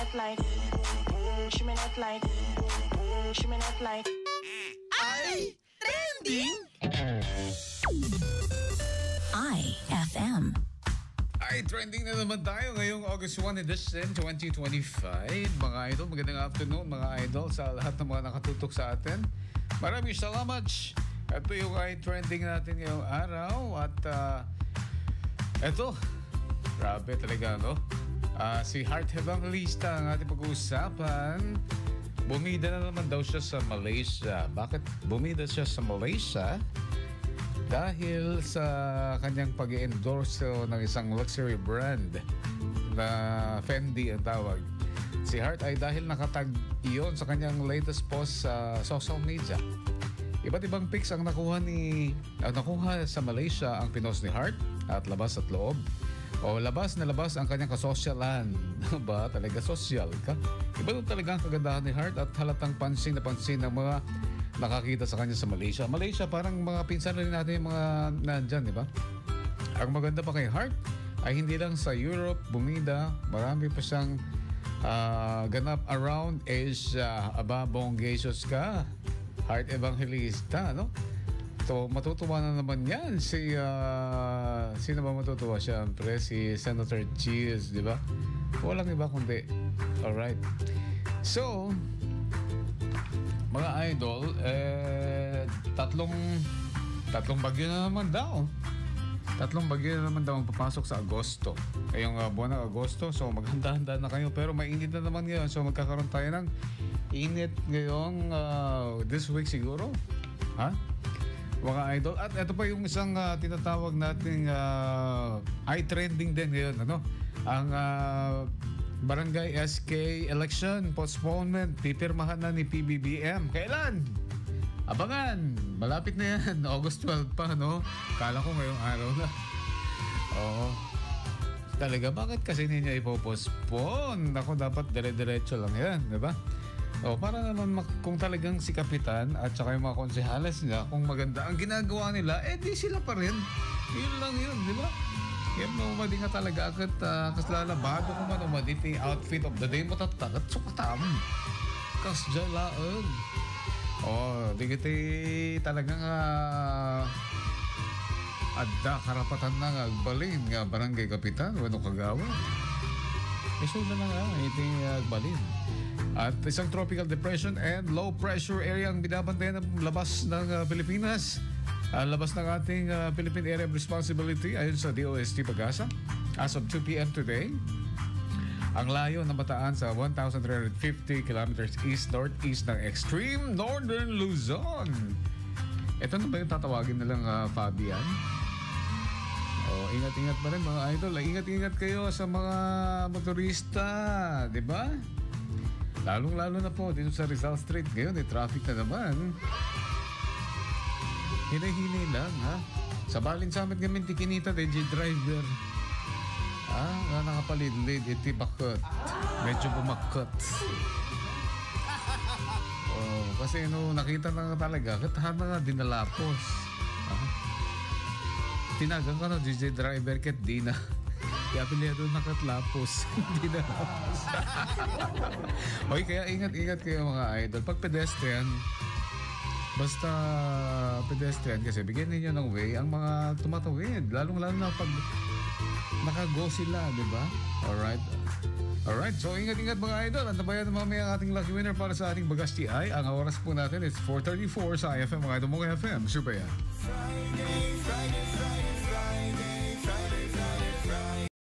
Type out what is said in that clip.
Ay, trending! IFM. Ay, trending na naman tayo ngayong August 1 edition 2025. Mga idol, magandang afternoon mga idol sa lahat ng mga nakatutok sa atin. Maraming salamat. Ito yung trending natin ngayong araw. At ito, grabe talaga, no? Si Heart Evangelista ang ating pag-uusapan. Bumida na naman daw siya sa Malaysia. Bakit bumida siya sa Malaysia? Dahil sa kanyang pag-endorse ng isang luxury brand na Fendi ang tawag. Si Heart ay dahil nakatag iyon sa kanyang latest post sa social media. Iba't ibang pics ang nakuha sa Malaysia ang pinost ni Heart at labas at loob. O labas na labas ang kanyang kasosyalan. Ba? Talaga social ka? Iba doon talaga ang kagandahan ni Heart at halatang pansin na pansin ng mga nakakita sa kanya sa Malaysia. Malaysia parang mga pinsan rin natin yung mga nandyan, di ba? Ang maganda pa kay Heart ay hindi lang sa Europe bumida, marami pa siyang ganap around Asia. Aba, bonggesos ka, Heart Evangelista, no? So, matutuwa na naman yan si sino ba matutuwa? Siyempre si Senator Cheese, di ba? Walang iba kundi. Alright. So, mga idol, tatlong bagyo na naman daw. Tatlong bagyo na naman daw ang papasok sa Agosto. Ngayong buwan ng Agosto. So maghanda-handa na kayo. Pero mainit na naman ngayon. So magkakaroon tayo ng init ngayong this week siguro. Ha? Mga idol. At ito pa yung isang tinatawag nating trending din ngayon. Ano? Ang Barangay SK election postponement, pipirmahan na ni PBBM. Kailan? Abangan. Malapit na yan. August 12 pa, no? Kala ko ngayong araw na. Oo. Talaga, bakit kasi ninyo ipopostpone? Ako, dapat dire-diretso lang yan, di ba? O, para naman kung talagang si Kapitan at saka yung mga konsehales niya, kung maganda ang ginagawa nila, di sila pa rin. Yun lang yun, di ba? Kaya umadi nga talaga agad kaslalabado ko man umadi iti outfit of the day mo tatagat sukatam kasjalaon. Di kita talagang adda karapatan na nga agbalin nga barangay kapitan wano kagawa. Iso na nga iti agbalin. At isang tropical depression and low pressure area ang binabantayan ng labas ng Pilipinas. Labas ng ating Philippine Area of Responsibility ayon sa DOST Pag-asa. As of 2 p.m. today, ang layo ng Bataan sa 1,350 kilometers east-northeast ng extreme northern Luzon. Ito na ba yung tatawagin nilang Fabian? Ingat-ingat pa rin mga idol. Ingat-ingat kayo sa mga motorista, di ba? Lalong-lalo na po dito sa Rizal Street. Ngayon, traffic na naman. Hinay-hinay lang, ha? Sa Balinsamet ngamin, tikinita, DJ driver. Nga nakapalidlid, iti bakot. Medyo bumakot. Kasi nakita na nga talaga, katahan na nga dinalapos. Tinagang ka na, DJ driver, ket di na. Kaya pilihan doon nakatlapos. Hindi na lapos. Kaya ingat-ingat kayo mga idol. Pag pedestrian, basta pedestrian kasi bigyan ninyo ng way ang mga tumatawid. Lalong-lalo na pag nakago sila, di ba? Alright, so ingat-ingat mga idol. Antabayan na mamaya ang ating lucky winner para sa ating Bagas TI. Ang oras po natin is 4:34 sa IFM, mga idol mong FM. Super yan. Friday.